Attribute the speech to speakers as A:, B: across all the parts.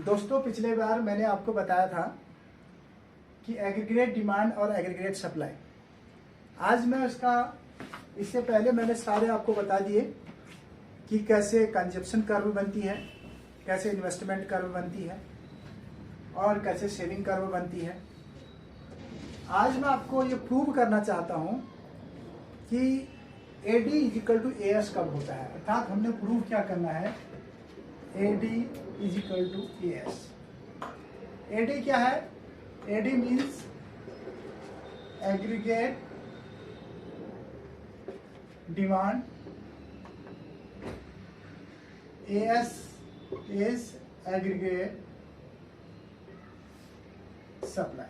A: दोस्तों, पिछले बार मैंने आपको बताया था कि एग्रीगेट डिमांड और एग्रीगेट सप्लाई। आज मैं इससे पहले मैंने सारे आपको बता दिए कि कैसे कंजप्शन कर्व बनती है, कैसे इन्वेस्टमेंट कर्व बनती है और कैसे सेविंग कर्व बनती है। आज मैं आपको ये प्रूव करना चाहता हूँ कि AD इजिकल टू AS कब होता है। अर्थात हमने प्रूव क्या करना है, AD is equal to AS। AD क्या है? AD means aggregate demand, AS is aggregate supply.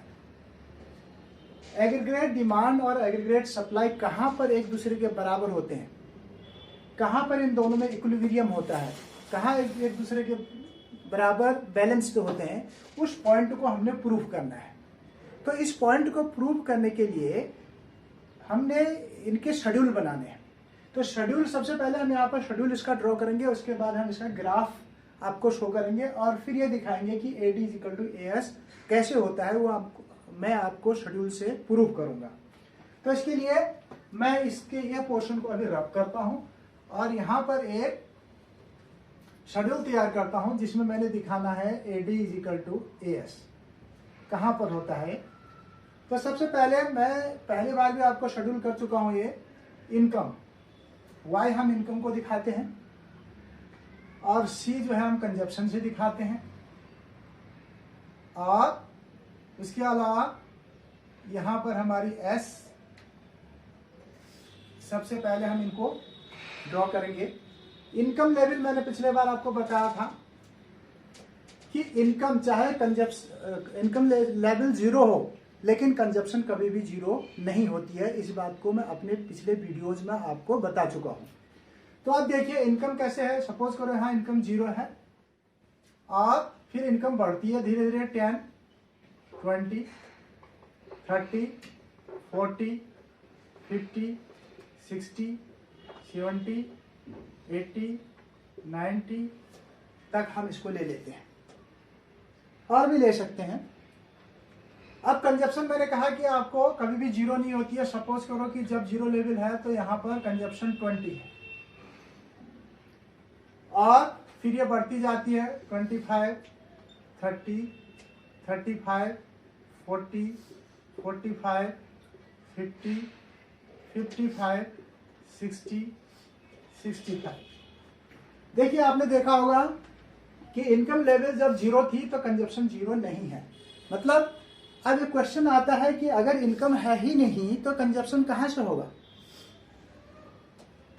A: Aggregate demand और एग्रीगेट सप्लाई कहाँ पर एक दूसरे के बराबर होते हैं, कहाँ पर इन दोनों में इक्विलिब्रियम होता है, कहाँ एक दूसरे के बराबर बैलेंस्ड होते हैं, उस पॉइंट को हमने प्रूव करना है। तो इस पॉइंट को प्रूव करने के लिए हमने इनके शेड्यूल बनाने हैं। तो शेड्यूल सबसे पहले हम यहाँ पर शेड्यूल इसका ड्रॉ करेंगे, उसके बाद हम इसका ग्राफ आपको शो करेंगे और फिर ये दिखाएंगे कि AD इजिकल टू AS कैसे होता है, वो मैं आपको शेड्यूल से प्रूव करूंगा। तो इसके लिए मैं ये पोर्शन को अभी रब करता हूं और यहाँ पर एक शेड्यूल तैयार करता हूं जिसमें मैंने दिखाना है AD इजिकल टू AS कहाँ पर होता है। तो सबसे पहले मैं पहली बार भी आपको शेड्यूल कर चुका हूं, ये इनकम Y हम इनकम को दिखाते हैं और C जो है हम कंजप्शन से दिखाते हैं, और इसके अलावा यहाँ पर हमारी S सबसे पहले हम इनको ड्रॉ करेंगे। इनकम लेवल मैंने पिछले बार आपको बताया था कि इनकम चाहे इनकम लेवल 0 हो, लेकिन कंजप्शन कभी भी 0 नहीं होती है। इस बात को मैं अपने पिछले वीडियोज में आपको बता चुका हूं। तो अब देखिए इनकम कैसे है। सपोज करो यहाँ इनकम 0 है और फिर इनकम बढ़ती है धीरे धीरे 10, 20, 30, 40, 50, 60, 70, 80, 90 तक हम इसको ले लेते हैं, और भी ले सकते हैं। अब कंजप्शन मैंने कहा कि आपको कभी भी 0 नहीं होती है। सपोज करो कि जब 0 लेवल है तो यहाँ पर कंजप्शन 20 है और फिर ये बढ़ती जाती है 25, 30, 35, 40, 45, 50, 55, 60, 65। देखिए आपने देखा होगा कि इनकम लेवल जब 0 थी तो कंजप्शन 0 नहीं है। मतलब अब ये क्वेश्चन आता है कि अगर इनकम है ही नहीं तो कंजप्शन कहाँ से होगा।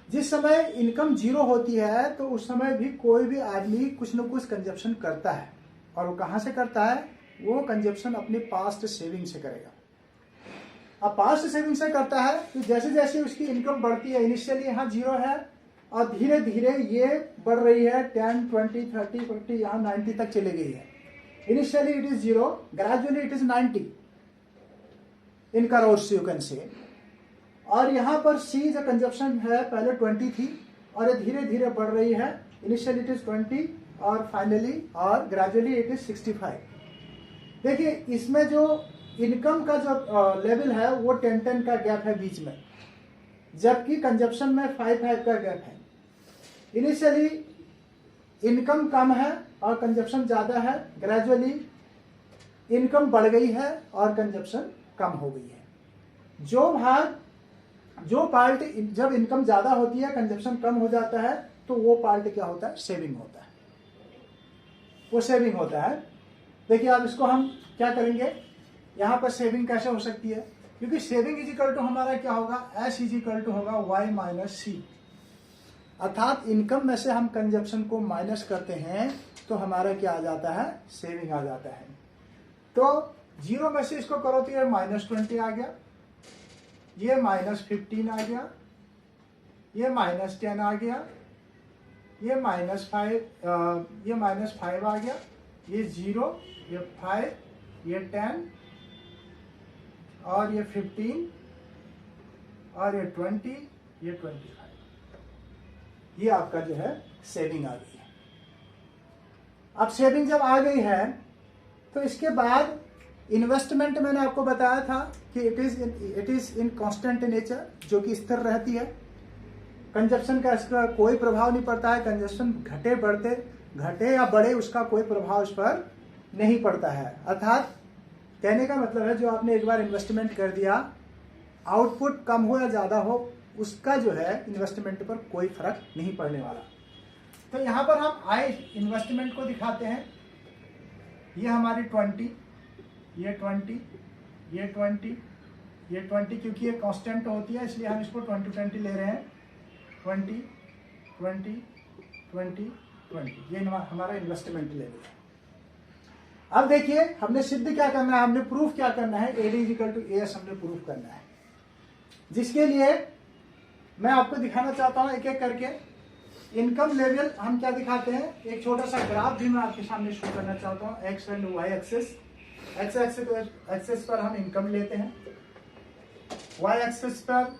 A: जिस समय इनकम 0 होती है तो उस समय भी कोई भी आदमी कुछ न कुछ कंजप्शन करता है, और वो कहाँ से करता है? वो कंजप्शन अपने पास्ट सेविंग से करेगा। अब पास्ट सेविंग से करता है तो जैसे जैसे उसकी इनकम बढ़ती है, इनिशियली यहाँ 0 है और धीरे धीरे ये बढ़ रही है 10, 20, 30, 40, यहाँ 90 तक चली गई है। Initially it is 0, gradually it is 90 in crores you can से। और यहाँ पर C जो कंजप्शन है पहले 20 थी और ये धीरे धीरे बढ़ रही है। इनिशियली इट इज 20 और फाइनली और ग्रेजुअली इट इज 65। देखिए इसमें जो इनकम का जो लेवल है वो 10-10 का गैप है बीच में, जबकि कंजप्शन में 5-5 का गैप है। इनिशियली इनकम कम है और कंजप्शन ज्यादा है, ग्रेजुअली इनकम बढ़ गई है और कंजप्शन कम हो गई है। जो पार्ट जब इनकम ज्यादा होती है कंजप्शन कम हो जाता है तो वो पार्ट क्या होता है? सेविंग होता है, वो सेविंग होता है। देखिए अब इसको हम क्या करेंगे, यहाँ पर सेविंग कैसे हो सकती है, क्योंकि सेविंग इजिकल टू हमारा क्या होगा? S इजिकल टू होगा Y माइनस C। अर्थात इनकम में से हम कंजप्शन को माइनस करते हैं तो हमारा क्या आ जाता है? सेविंग आ जाता है। तो 0 में से इसको करो तो ये -20 आ गया, ये -15 आ गया, ये -10 आ गया, ये -5 आ गया, ये 0, ये 5, ये 10 और ये 15 और ये 20, ये 25। ये आपका जो है सेविंग आ गई है। अब सेविंग जब आ गई है तो इसके बाद इन्वेस्टमेंट मैंने आपको बताया था कि it is in constant nature, जो कि स्थिर रहती है। कंजप्शन का इसका कोई प्रभाव नहीं पड़ता है। कंजप्शन घटे या बढ़े उसका कोई प्रभाव इस पर नहीं पड़ता है। अर्थात कहने का मतलब है जो आपने एक बार इन्वेस्टमेंट कर दिया, आउटपुट कम हो या ज्यादा हो, उसका जो है इन्वेस्टमेंट पर कोई फर्क नहीं पड़ने वाला। तो यहां पर हम आई इन्वेस्टमेंट को दिखाते हैं। ये हमारी 20, ये 20, ये 20, ये 20, क्योंकि ये कांस्टेंट होती है इसलिए हम इसको 20 ले रहे हैं। 20, 20, 20, 20, ये हमारा इन्वेस्टमेंट लेवल है। अब देखिए हमने सिद्ध क्या करना है, हमने प्रूफ क्या करना है, AD इक्वल टू AS हमने प्रूफ करना है, जिसके लिए मैं आपको दिखाना चाहता हूं एक एक करके। इनकम लेवल हम क्या दिखाते हैं, एक छोटा सा ग्राफ भी मैं आपके सामने शो करना चाहता हूं। X and y axes, x axes पर हम इनकम लेते हैं, वाई एक्सेस पर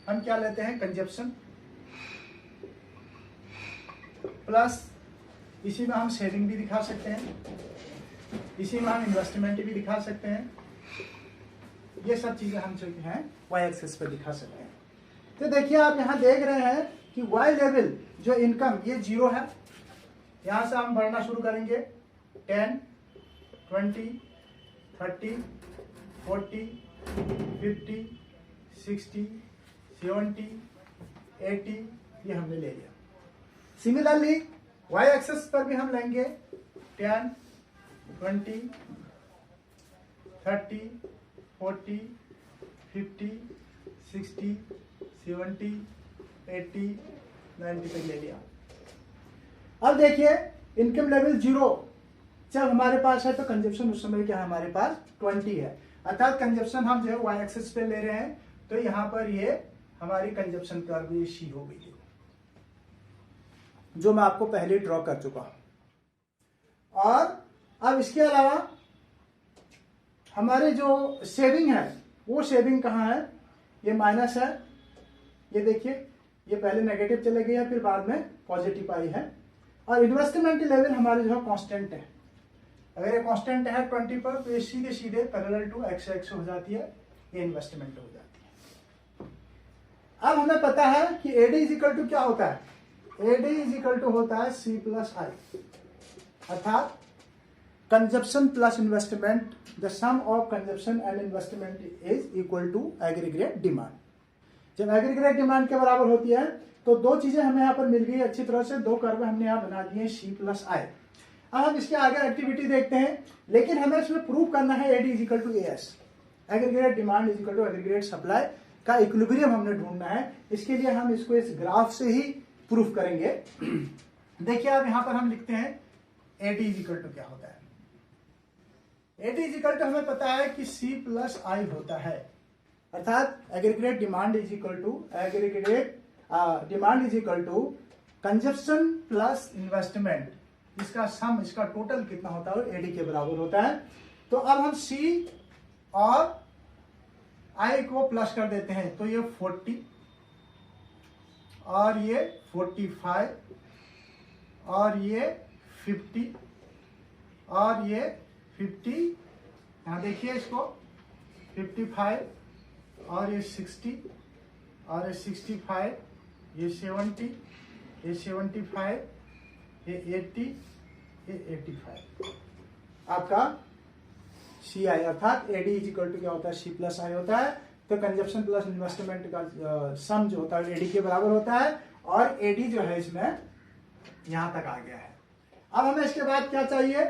A: हम क्या लेते हैं, कंजप्शन, प्लस इसी में हम सेविंग भी दिखा सकते हैं, इसी में हम इन्वेस्टमेंट भी दिखा सकते हैं। ये सब चीजें हम जो हैं वाई एक्सेस पर दिखा सकते हैं। तो देखिए आप यहां देख रहे हैं कि वाई लेवल जो इनकम ये 0 है। यहां से हम बढ़ना शुरू करेंगे 10, 20, 30, 40, 50, 60, 70, 80, ये हमने ले लिया। सिमिलरली वाई एक्सेस पर भी हम लेंगे 10, 20, 30, 40, 50, 60, 70, 80, 90 तक ले लिया। अब देखिए इनकम लेवल 0 जब हमारे पास है तो कंजप्शन उस समय क्या हमारे पास 20 है। अर्थात कंजप्शन हम जो है वाई एक्सेस पे ले रहे हैं, तो यहां पर ये हमारी कंजप्शन कर्व ये सी हो गई है, जो मैं आपको पहले ड्रॉ कर चुका हूं। और अब इसके अलावा हमारे जो सेविंग है वो सेविंग कहाँ है, ये माइनस है। ये देखिए ये पहले नेगेटिव चले गए हैं फिर बाद में पॉजिटिव आई है। और इन्वेस्टमेंट लेवल हमारे जो है कांस्टेंट है। अगर ये कांस्टेंट है 20 पर तो ये सीधे सीधे पैरेलल टू एक्स एक्स हो जाती है, ये इन्वेस्टमेंट हो जाती है। अब हमें पता है कि एडी इज इक्वल टू क्या होता है, एडी इज इक्वल टू होता है सी प्लस आई, अर्थात consumption plus investment, the sum of consumption and investment is equal to aggregate demand. जब एग्रीगेट डिमांड के बराबर होती है तो दो चीजें हमें यहाँ पर मिल गई अच्छी तरह से, दो कर्व हमने यहाँ बना दिए सी प्लस आई। अब हम इसके आगे एक्टिविटी देखते हैं, लेकिन हमें इसमें प्रूव करना है AD is equal to AS, aggregate demand is equal to aggregate supply का इक्विलिब्रियम हमने ढूंढना है। इसके लिए हम इसको इस ग्राफ से ही प्रूफ करेंगे। देखिए अब यहां पर हम लिखते हैं एडी इज इक्वल टू क्या होता है। एडी इज इक्वल टू हमें पता है कि सी प्लस आई होता है, अर्थात aggregate demand is equal to aggregate demand is equal to consumption plus investment, इसका सम, इसका टोटल कितना होता है, एडी के बराबर होता है। तो अब हम सी और आई को प्लस कर देते हैं, तो ये 40 और ये 45 और ये 50 और ये 50, यहां देखिए इसको 55 और ये 60 और ये 65, ये 70, ये 75, ये 80, ये 85 आपका सी आई, अर्थात एडी इज इक्वल टू क्या होता है, सी प्लस आई होता है। तो कंजप्शन प्लस इन्वेस्टमेंट का सम जो होता है एडी के बराबर होता है, और एडी जो है इसमें यहां तक आ गया है। अब हमें इसके बाद क्या चाहिए,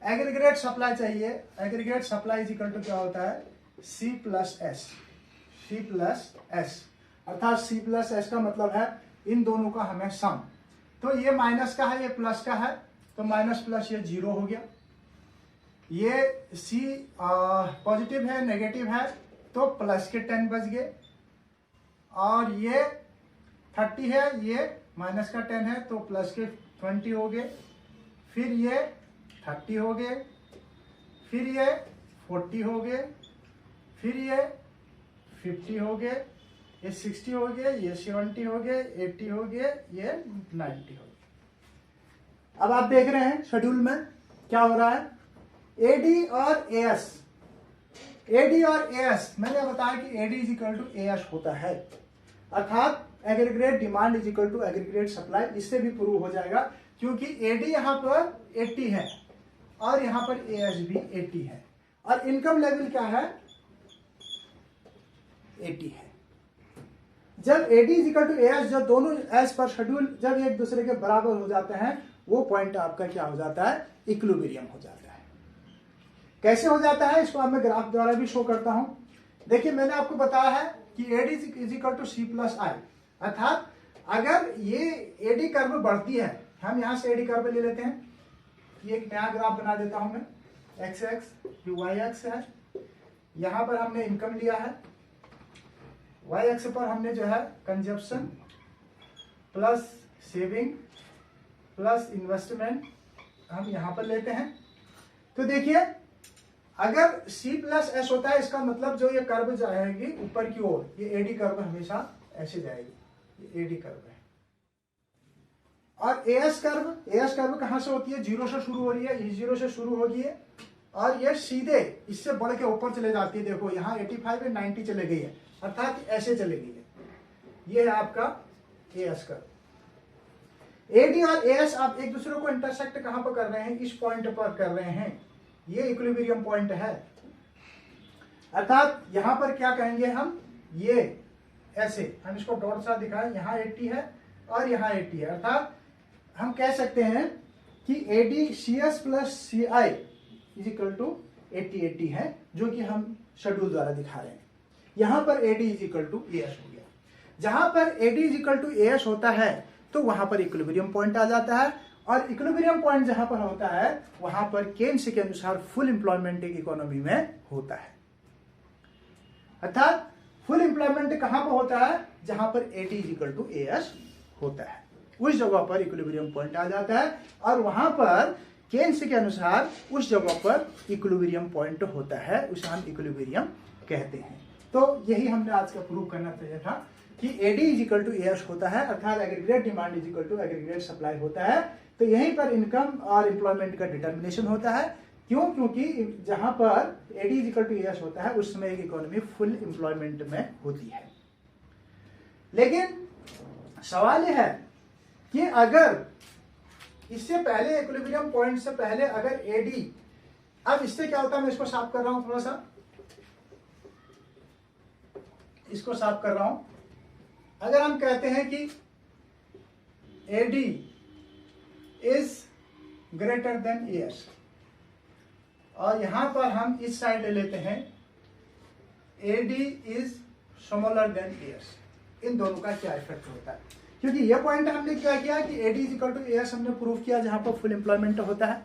A: एग्रीगेट सप्लाई चाहिए। Aggregate supply is equal to क्या होता है, C plus S, C plus S, अर्थात सी प्लस एस का मतलब है इन दोनों का हमें सम। तो ये माइनस का है, ये प्लस का है, तो माइनस प्लस ये 0 हो गया। ये सी पॉजिटिव है, नेगेटिव है, तो प्लस के 10 बच गए, और ये 30 है, ये माइनस का 10 है, तो प्लस के 20 हो गए, फिर ये 30 हो गए, फिर ये 40 हो गए, फिर ये 50 हो गए, ये 60 हो गए, ये 70 हो गए, 80 हो गए, ये 90 हो गए। अब आप देख रहे हैं शेड्यूल में क्या हो रहा है, एडी और एएस, एडी और एएस, मैंने बताया कि AD is equal to AS होता है, अर्थात aggregate demand is equal to aggregate supply. इससे भी प्रूव हो जाएगा क्योंकि एडी यहां पर 80 है और यहां पर एएस भी 80 है और इनकम लेवल क्या है, 80 है। जब AD is equal to AS, जब दोनों एस पर शेड्यूल जब एक दूसरे के बराबर हो जाते हैं, वो पॉइंट आपका क्या हो जाता है, इक्विलिब्रियम हो जाता है। कैसे हो जाता है इसको अब मैं ग्राफ द्वारा भी शो करता हूं। देखिए मैंने आपको बताया है कि AD is equal to C plus I, अर्थात अगर ये एडी कर्व बढ़ती है, हम यहां से एडी कर्व ले लेते हैं, ये एक नया ग्राफ बना देता हूं मैं, एक्स एक्स वाई एक्स है, यहां पर हमने इनकम लिया है, वाई एक्स पर हमने जो है consumption plus saving plus investment हम यहां पर लेते हैं। तो देखिए अगर C प्लस एस होता है, इसका मतलब जो ये कर्व जाएगी ऊपर की ओर, ये एडी कर्व हमेशा ऐसे जाएगी, ये एडी कर्व है। और एएस कर्व कहां से होती है, जीरो से शुरू हो रही है, ये जीरो से शुरू होगी है और ये सीधे इससे बढ़ के ऊपर चले जाती है। देखो यहाँ 85 है, 90 चले गई है, अर्थात ऐसे चले गई है। ये है आपका एएस कर्व। एडी और एएस आप एक दूसरे को इंटरसेक्ट कहां पर कर रहे हैं, इस पॉइंट पर कर रहे हैं, ये इक्विलिब्रियम पॉइंट है। अर्थात यहां पर क्या कहेंगे हम, ये ऐसे हम इसको डॉट सा दिखाएं, यहाँ 80 है और यहाँ 80 है, अर्थात हम कह सकते हैं कि AD C S plus C I is equal to 80 है, जो कि हम शेड्यूल द्वारा दिखा रहे हैं। यहां पर AD is equal to AS हो गया। जहां पर AD is equal to AS होता है तो वहां पर इक्विलिब्रियम पॉइंट आ जाता है और इक्विलिब्रियम पॉइंट जहां पर होता है वहां पर केन्स के अनुसार फुल एम्प्लॉयमेंट एक इकोनॉमी में होता है। अर्थात फुल एम्प्लॉयमेंट कहां पर होता है, जहां पर AD is equal to AS होता है, उस जगह पर इक्विलिब्रियम पॉइंट आ जाता है और वहां पर केन्स के अनुसार उस जगह पर इक्विलिब्रियम पॉइंट होता है, उसे हम इक्विलिब्रियम कहते हैं। तो यही हमने आज का प्रूव करना चाहिए था कि AD is equal to AS होता है, अर्थात aggregate demand is equal to aggregate supply होता है। तो यहीं पर इनकम और एम्प्लॉयमेंट का डिटर्मिनेशन होता है। क्यों, क्योंकि जहां पर AD is equal to AS होता है उस समय एक इकोनॉमी फुल एम्प्लॉयमेंट में होती है। लेकिन सवाल यह है कि अगर इससे पहले इक्विलिब्रियम पॉइंट से पहले अगर एडी, अब इससे क्या होता है, मैं इसको साफ कर रहा हूं, थोड़ा सा इसको साफ कर रहा हूं। अगर हम कहते हैं कि AD is greater than AS और यहां पर हम इस साइड ले लेते हैं AD is smaller than AS, इन दोनों का क्या इफेक्ट होता है, क्योंकि ये पॉइंट हमने क्या किया कि AD is equal to AS हमने प्रूव किया जहां पर फुल एम्प्लॉयमेंट होता है।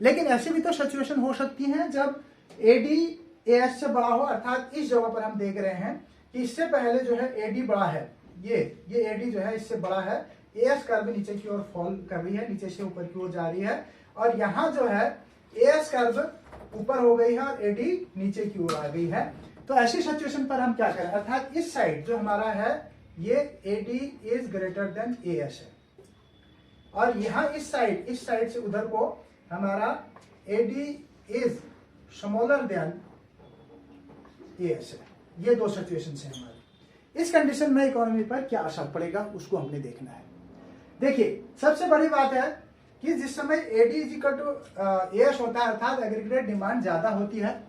A: लेकिन ऐसे भी तो सिचुएशन हो सकती है जब एडी एएस से बड़ा हो, अर्थात इस जगह पर हम देख रहे हैं कि इससे पहले जो है एडी बड़ा है, ये एडी जो है इससे बड़ा है, एएस कर्व नीचे की ओर फॉल कर रही है, नीचे से ऊपर की ओर जा रही है और यहाँ जो है एएस कर्व ऊपर हो गई है और एडी नीचे की ओर आ गई है। तो ऐसी सिचुएशन पर हम क्या करें, अर्थात इस साइड जो हमारा है ये AD is greater than AS है और यहाँ इस साइड से उधर को हमारा AD is smaller than AS है। ये दो सिचुएशन है हमारी। इस कंडीशन में इकोनॉमी पर क्या असर पड़ेगा उसको हमने देखना है। देखिए सबसे बड़ी बात है कि जिस समय AD is equal to AS होता है, अर्थात एग्रीगेट डिमांड ज्यादा होती है,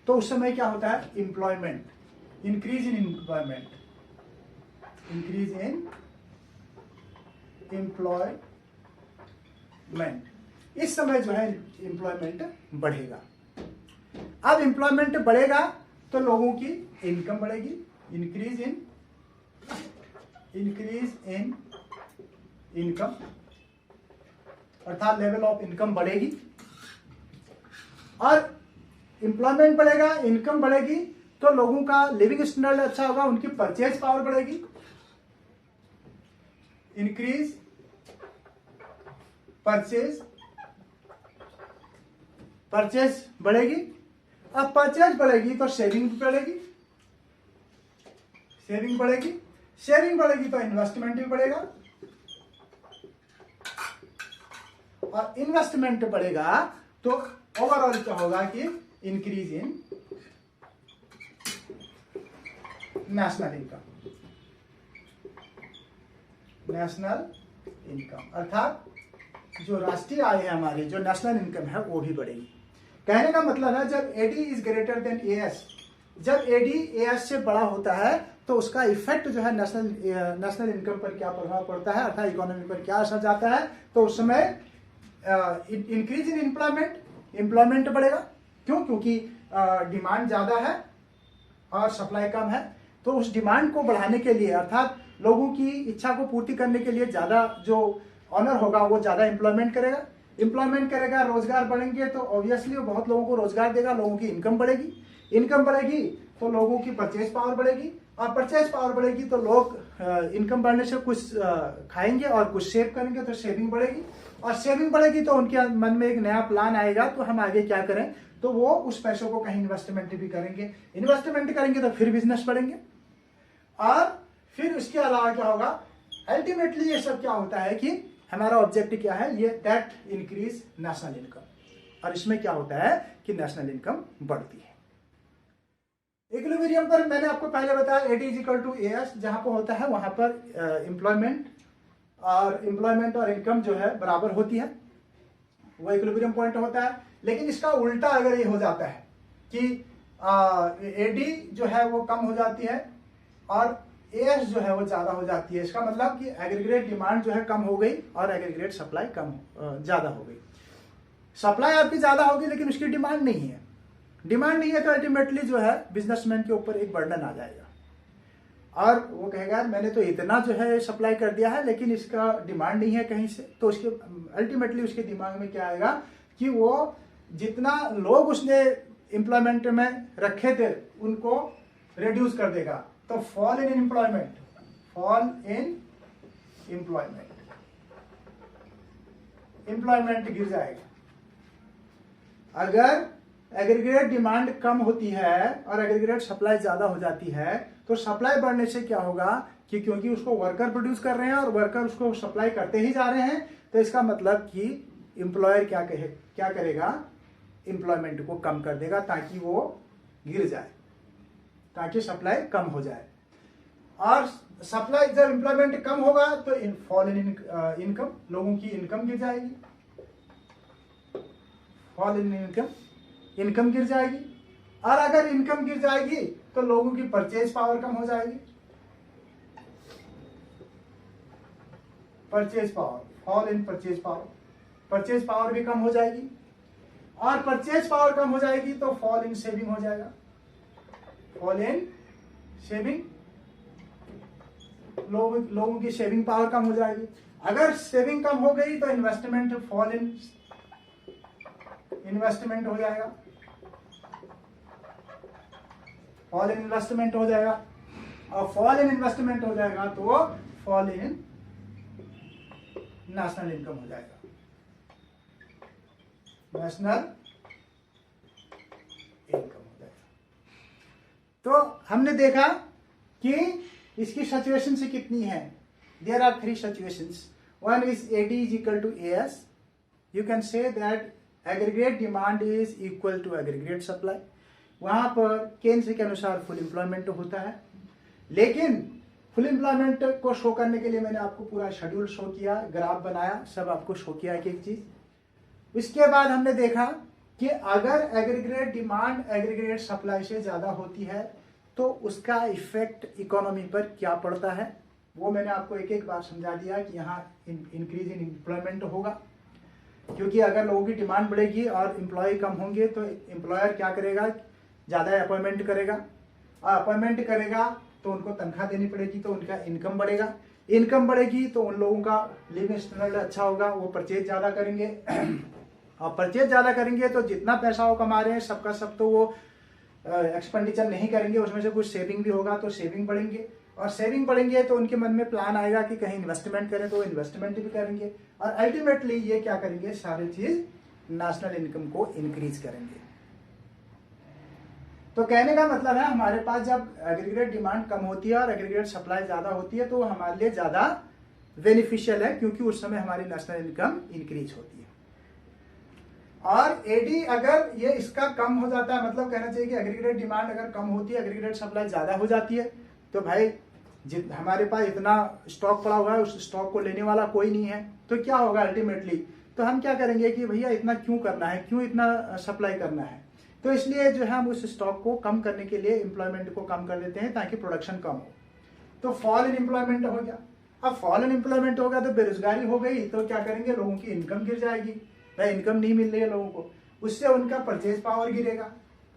A: तो उस समय क्या होता है, employment, increase in employment, increase in employment, इस समय जो है एम्प्लॉयमेंट बढ़ेगा। अब एम्प्लॉयमेंट बढ़ेगा तो लोगों की इनकम बढ़ेगी, इंक्रीज इन इनकम, अर्थात लेवल ऑफ इनकम बढ़ेगी और एम्प्लॉयमेंट बढ़ेगा, इनकम बढ़ेगी तो लोगों का लिविंग स्टैंडर्ड अच्छा होगा, उनकी परचेज पावर बढ़ेगी, इंक्रीज परचेज बढ़ेगी। अब परचेज बढ़ेगी तो सेविंग बढ़ेगी, सेविंग बढ़ेगी तो इन्वेस्टमेंट भी बढ़ेगा और इन्वेस्टमेंट बढ़ेगा तो ओवरऑल क्या होगा कि increase in national income, national income अर्थात जो राष्ट्रीय आय है हमारी, जो नेशनल इनकम है वो भी बढ़ेगी। कहने का मतलब है जब AD is greater than AS, जब एडी एएस से बड़ा होता है तो उसका इफेक्ट जो है नेशनल इनकम पर क्या प्रभाव पड़ता है अर्थात इकोनॉमी पर क्या असर जाता है, तो उस समय इंक्रीज इन एम्प्लॉयमेंट बढ़ेगा। क्यों? क्योंकि डिमांड ज्यादा है और सप्लाई कम है, तो उस डिमांड को बढ़ाने के लिए अर्थात लोगों की इच्छा को पूर्ति करने के लिए ज्यादा जो ऑनर होगा वो ज्यादा एम्प्लॉयमेंट करेगा, रोजगार बढ़ेंगे तो ऑब्वियसली वो बहुत लोगों को रोजगार देगा, लोगों की इनकम बढ़ेगी तो लोगों की परचेज पावर बढ़ेगी, और परचेज पावर बढ़ेगी तो लोग इनकम बढ़ने से कुछ खाएंगे और कुछ सेव करेंगे, तो सेविंग बढ़ेगी, और सेविंग बढ़ेगी तो उनके मन में एक नया प्लान आएगा तो हम आगे क्या करें, तो वो उस पैसों को कहीं इन्वेस्टमेंट भी करेंगे, इन्वेस्टमेंट करेंगे तो फिर बिजनेस बढ़ेंगे, और फिर उसके अलावा क्या होगा, अल्टीमेटली ये सब क्या होता है कि हमारा ऑब्जेक्टिव क्या है, ये दैट इंक्रीज नेशनल इनकम, और इसमें क्या होता है कि नेशनल इनकम बढ़ती है। इक्विलिब्रियम पर मैंने आपको पहले बताया AD is equal to AS, जहां पर होता है वहां पर एम्प्लॉयमेंट और इनकम जो है बराबर होती है, वो इक्विलिब्रियम पॉइंट होता है। लेकिन इसका उल्टा अगर ये हो जाता है कि एडी जो है वो कम हो जाती है और एएस जो है वो ज्यादा हो जाती है, इसका मतलब कि एग्रीगेट डिमांड जो है कम हो गई और एग्रीगेट सप्लाई ज्यादा हो गई। सप्लाई आपकी ज्यादा होगी लेकिन उसकी डिमांड नहीं है, तो अल्टीमेटली जो है बिजनेसमैन के ऊपर एक बर्डन आ जाएगा, और वो कहेगा मैंने तो इतना जो है सप्लाई कर दिया है लेकिन इसका डिमांड नहीं है कहीं से, तो उसके अल्टीमेटली उसके दिमाग में क्या आएगा कि वो जितना लोग उसने एम्प्लॉयमेंट में रखे थे उनको रिड्यूस कर देगा, तो फॉल इन एम्प्लॉयमेंट गिर जाएगा। अगर एग्रीगेट डिमांड कम होती है और एग्रीगेट सप्लाई ज्यादा हो जाती है तो सप्लाई बढ़ने से क्या होगा कि क्योंकि उसको वर्कर प्रोड्यूस कर रहे हैं और वर्कर उसको सप्लाई करते ही जा रहे हैं, तो इसका मतलब कि एम्प्लॉयर क्या करेगा, एम्प्लॉयमेंट को कम कर देगा ताकि वो गिर जाए, ताकि सप्लाई कम हो जाए, और सप्लाई जब एम्प्लॉयमेंट कम होगा तो फॉल इन इनकम, लोगों की इनकम गिर जाएगी, फॉल इन इनकम गिर जाएगी, और अगर इनकम गिर जाएगी तो लोगों की परचेज पावर कम हो जाएगी, फॉल इन परचेज पावर भी कम हो जाएगी, और परचेज पावर कम हो जाएगी तो फॉल इन सेविंग हो जाएगा, लोगों की सेविंग पावर कम हो जाएगी। अगर सेविंग कम हो गई तो इन्वेस्टमेंट फॉल इन इन्वेस्टमेंट हो जाएगा, फॉल इन इन्वेस्टमेंट हो जाएगा, और फॉल इन इन्वेस्टमेंट हो जाएगा तो फॉल इन नेशनल इनकम हो जाएगा, नेशनल इनकम हो जाएगा। तो हमने देखा कि इसकी सिचुएशन से कितनी है, there are 3 situations, one is AD is equal to AS, you can say that aggregate demand is equal to aggregate supply, वहां पर केंद्र के अनुसार फुल एम्प्लॉयमेंट होता है। लेकिन फुल एम्प्लॉयमेंट को शो करने के लिए मैंने आपको पूरा शेड्यूल शो किया, ग्राफ बनाया, सब आपको शो किया एक एक चीज। इसके बाद हमने देखा कि अगर एग्रीगेट डिमांड एग्रीगेट सप्लाई से ज्यादा होती है तो उसका इफेक्ट इकोनॉमी पर क्या पड़ता है, वो मैंने आपको एक एक बार समझा दिया कि यहाँ इंक्रीज इन एम्प्लॉयमेंट होगा, क्योंकि अगर लोगों की डिमांड बढ़ेगी और एम्प्लॉय कम होंगे तो एम्प्लॉयर क्या करेगा, ज्यादा अपॉइंटमेंट करेगा, और अपॉइंटमेंट करेगा तो उनको तनख्वाह देनी पड़ेगी, तो उनका इनकम बढ़ेगा, इनकम बढ़ेगी तो उन लोगों का लिविंग स्टैंडर्ड अच्छा होगा, वो परचेज ज्यादा करेंगे, और परचेज ज्यादा करेंगे तो जितना पैसा वो कमा रहे हैं सबका सब तो वो एक्सपेंडिचर नहीं करेंगे, उसमें से कुछ सेविंग भी होगा तो सेविंग बढ़ेंगे, और सेविंग बढ़ेंगे तो उनके मन में प्लान आएगा कि कहीं इन्वेस्टमेंट करें तो इन्वेस्टमेंट भी करेंगे, और अल्टीमेटली ये क्या करेंगे, सारी चीज नेशनल इनकम को इंक्रीज करेंगे। तो कहने का मतलब है हमारे पास जब एग्रीगेट डिमांड कम होती है और एग्रीगेट सप्लाई ज्यादा होती है तो हमारे लिए ज्यादा बेनिफिशियल है, क्योंकि उस समय हमारी नेशनल इनकम इंक्रीज होती है। और एडी अगर ये इसका कम हो जाता है, मतलब कहना चाहिए कि एग्रीगेटेड डिमांड अगर कम होती है, एग्रीगेटेड सप्लाई ज्यादा हो जाती है, तो भाई हमारे पास इतना स्टॉक पड़ा हुआ है, उस स्टॉक को लेने वाला कोई नहीं है, तो क्या होगा अल्टीमेटली, तो हम क्या करेंगे कि भैया इतना क्यों करना है, क्यों इतना सप्लाई करना है, तो इसलिए जो है हम उस स्टॉक को कम करने के लिए एम्प्लॉयमेंट को कम कर देते हैं ताकि प्रोडक्शन कम हो। तो फॉल इन एम्प्लॉयमेंट हो गया। अब फॉल इन एम्प्लॉयमेंट हो गया तो बेरोजगारी हो गई, तो क्या करेंगे, लोगों की इनकम गिर जाएगी, भाई इनकम नहीं मिल रही है लोगों को, उससे उनका परचेज पावर गिरेगा,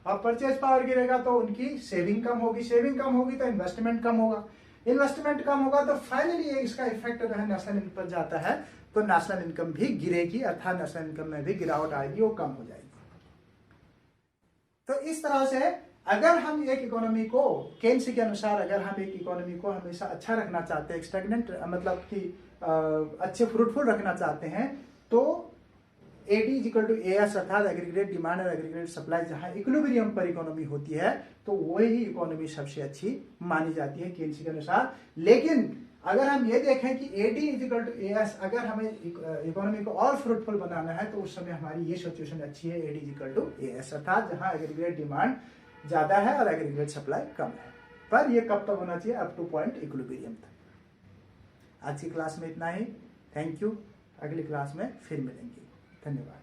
A: और परचेज पावर गिरेगा तो उनकी सेविंग कम होगी, सेविंग कम होगी तो इन्वेस्टमेंट कम होगा, इन्वेस्टमेंट कम होगा तो फाइनली इसका इफेक्ट जो है नेशनल इनकम पर जाता है, तो नेशनल इनकम भी गिरेगी, अर्थात नेशनल इनकम में भी गिरावट आएगी, वो कम हो जाएगी। तो इस तरह से अगर हम एक इकोनॉमी को केन्स के अनुसार, अगर हम एक इकोनॉमी को हमेशा अच्छा रखना चाहते हैं, स्टैग्नेंट मतलब कि अच्छे फ्रूटफुल रखना चाहते हैं, तो एडी इक्वल टू एएस अर्थात एग्रीगेटेड डिमांड और एग्रीगेटेड सप्लाई जहां इक्विलिब्रियम पर इकोनॉमी होती है, तो वही इकोनॉमी सबसे अच्छी मानी जाती है केन्स के अनुसार। लेकिन अगर हम ये देखें कि एडी इक्वल टू एएस, अगर हमें इकोनॉमी को और फ्रूटफुल बनाना है, तो उस समय हमारी ये सिचुएशन अच्छी है, एडी इक्वल टू एएस अर्थात जहां एग्रीगेटेड डिमांड ज्यादा है और एग्रीगेट सप्लाई कम है। पर ये कब तक होना चाहिए, अप टू पॉइंट इक्विलिब्रियम तक। आज की क्लास में इतना ही, थैंक यू, अगली क्लास में फिर मिलेंगे, धन्यवाद।